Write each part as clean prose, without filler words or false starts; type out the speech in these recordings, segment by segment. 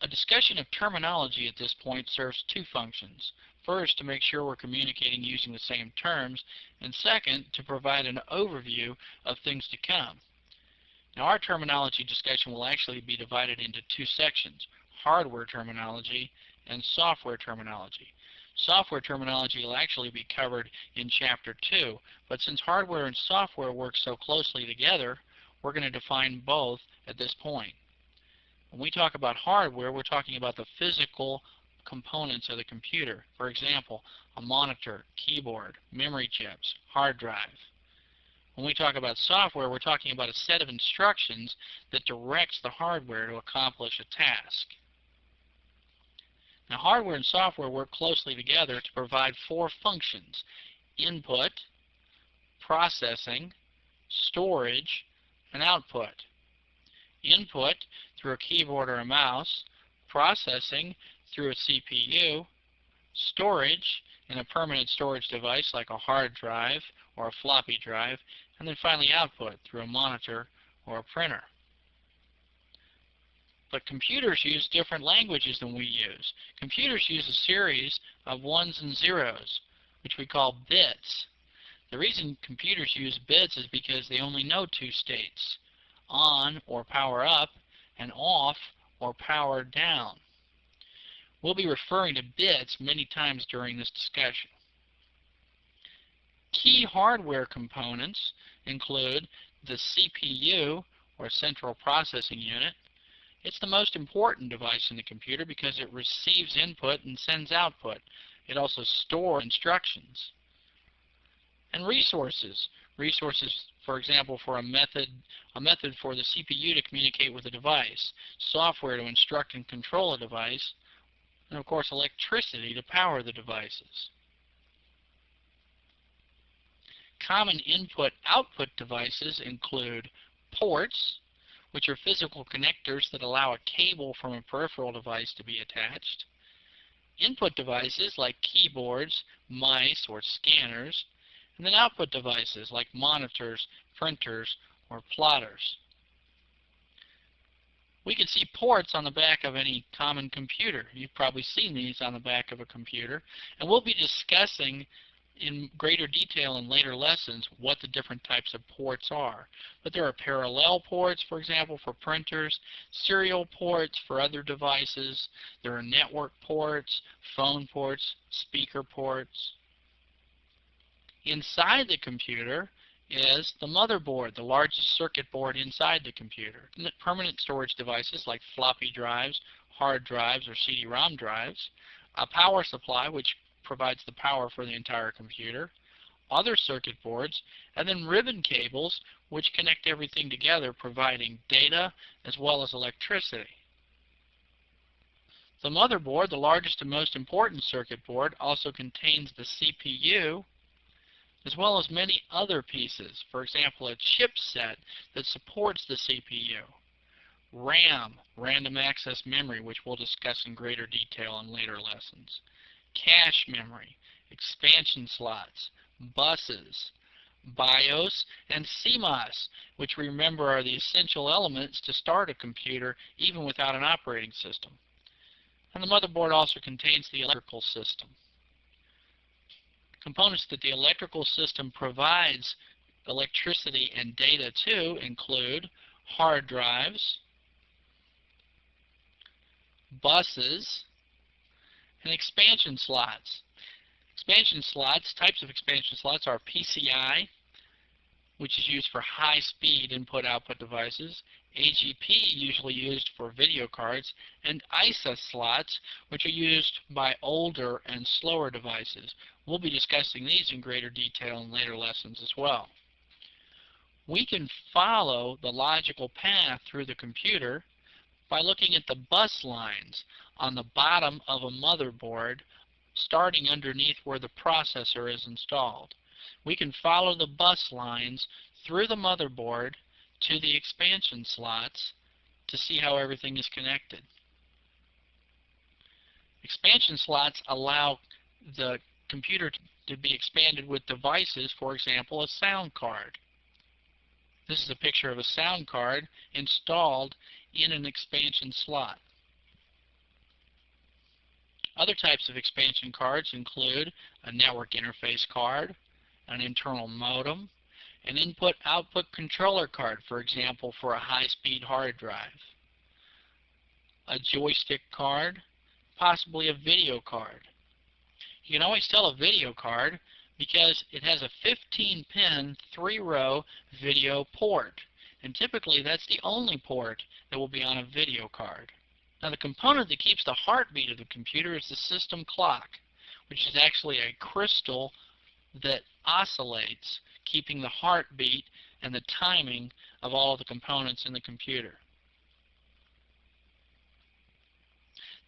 A discussion of terminology at this point serves two functions. First, to make sure we're communicating using the same terms, and second, to provide an overview of things to come. Now, our terminology discussion will actually be divided into two sections: hardware terminology and software terminology. Software terminology will actually be covered in Chapter 2, but since hardware and software work so closely together, we're going to define both at this point. When we talk about hardware, we're talking about the physical components of the computer. For example, a monitor, keyboard, memory chips, hard drive. When we talk about software, we're talking about a set of instructions that directs the hardware to accomplish a task. Now, hardware and software work closely together to provide four functions: input, processing, storage, and output. Input through a keyboard or a mouse, processing through a CPU, storage in a permanent storage device like a hard drive or a floppy drive, and then finally output through a monitor or a printer. But computers use different languages than we use. Computers use a series of ones and zeros, which we call bits. The reason computers use bits is because they only know two states: on or power up, and off or power down. We'll be referring to bits many times during this discussion. Key hardware components include the CPU, or Central Processing Unit. It's the most important device in the computer because it receives input and sends output. It also stores instructions. And resources. Resources, for example, for a method for the CPU to communicate with a device, software to instruct and control a device, and of course electricity to power the devices. Common input-output devices include ports, which are physical connectors that allow a cable from a peripheral device to be attached. Input devices like keyboards, mice, or scanners, and then output devices like monitors, printers, or plotters. We can see ports on the back of any common computer. You've probably seen these on the back of a computer, and we'll be discussing in greater detail in later lessons what the different types of ports are. But there are parallel ports, for example, for printers, serial ports for other devices, there are network ports, phone ports, speaker ports. Inside the computer is the motherboard, the largest circuit board inside the computer. Permanent storage devices like floppy drives, hard drives, or CD-ROM drives, a power supply which provides the power for the entire computer, other circuit boards, and then ribbon cables which connect everything together, providing data as well as electricity. The motherboard, the largest and most important circuit board, also contains the CPU as well as many other pieces. For example, a chipset that supports the CPU, RAM, random access memory, which we'll discuss in greater detail in later lessons, cache memory, expansion slots, buses, BIOS, and CMOS, which remember are the essential elements to start a computer even without an operating system. And the motherboard also contains the electrical system. Components that the electrical system provides electricity and data to include hard drives, buses, and expansion slots. Types of expansion slots are PCI, which is used for high-speed input-output devices, AGP, usually used for video cards, and ISA slots, which are used by older and slower devices. We'll be discussing these in greater detail in later lessons as well. We can follow the logical path through the computer by looking at the bus lines on the bottom of a motherboard, starting underneath where the processor is installed. We can follow the bus lines through the motherboard to the expansion slots to see how everything is connected. Expansion slots allow the computer to be expanded with devices, for example, a sound card. This is a picture of a sound card installed in an expansion slot. Other types of expansion cards include a network interface card, an internal modem, an input-output controller card, for example, for a high-speed hard drive, a joystick card, possibly a video card. You can always tell a video card because it has a 15-pin, 3-row video port, and typically that's the only port that will be on a video card. Now, the component that keeps the heartbeat of the computer is the system clock, which is actually a crystal that oscillates, keeping the heartbeat and the timing of all of the components in the computer.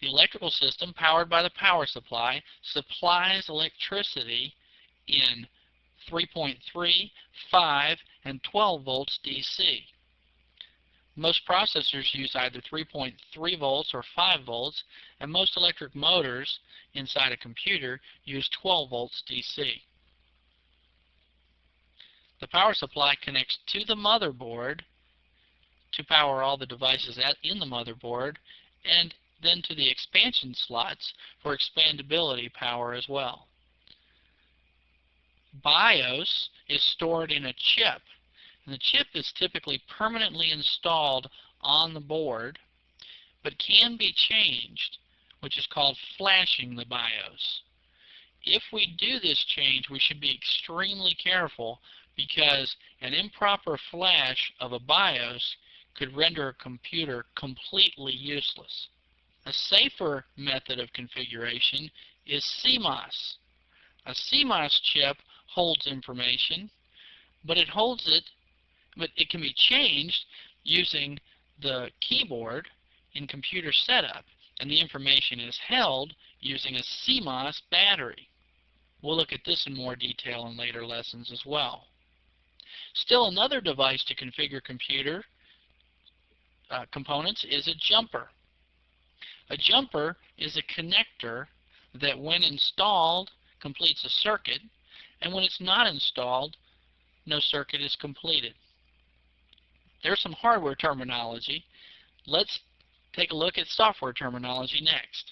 The electrical system, powered by the power supply, supplies electricity in 3.3, 5, and 12 volts DC. Most processors use either 3.3 volts or 5 volts, and most electric motors inside a computer use 12 volts DC. The power supply connects to the motherboard to power all the devices in the motherboard, and then to the expansion slots for expandability power as well. BIOS is stored in a chip, and the chip is typically permanently installed on the board, but can be changed, which is called flashing the BIOS. If we do this change, we should be extremely careful, because an improper flash of a BIOS could render a computer completely useless. A safer method of configuration is CMOS. A CMOS chip holds information, but it can be changed using the keyboard in computer setup, and the information is held using a CMOS battery. We'll look at this in more detail in later lessons as well. Still, another device to configure computer components is a jumper. A jumper is a connector that, when installed, completes a circuit, and when it's not installed, no circuit is completed. There's some hardware terminology. Let's take a look at software terminology next.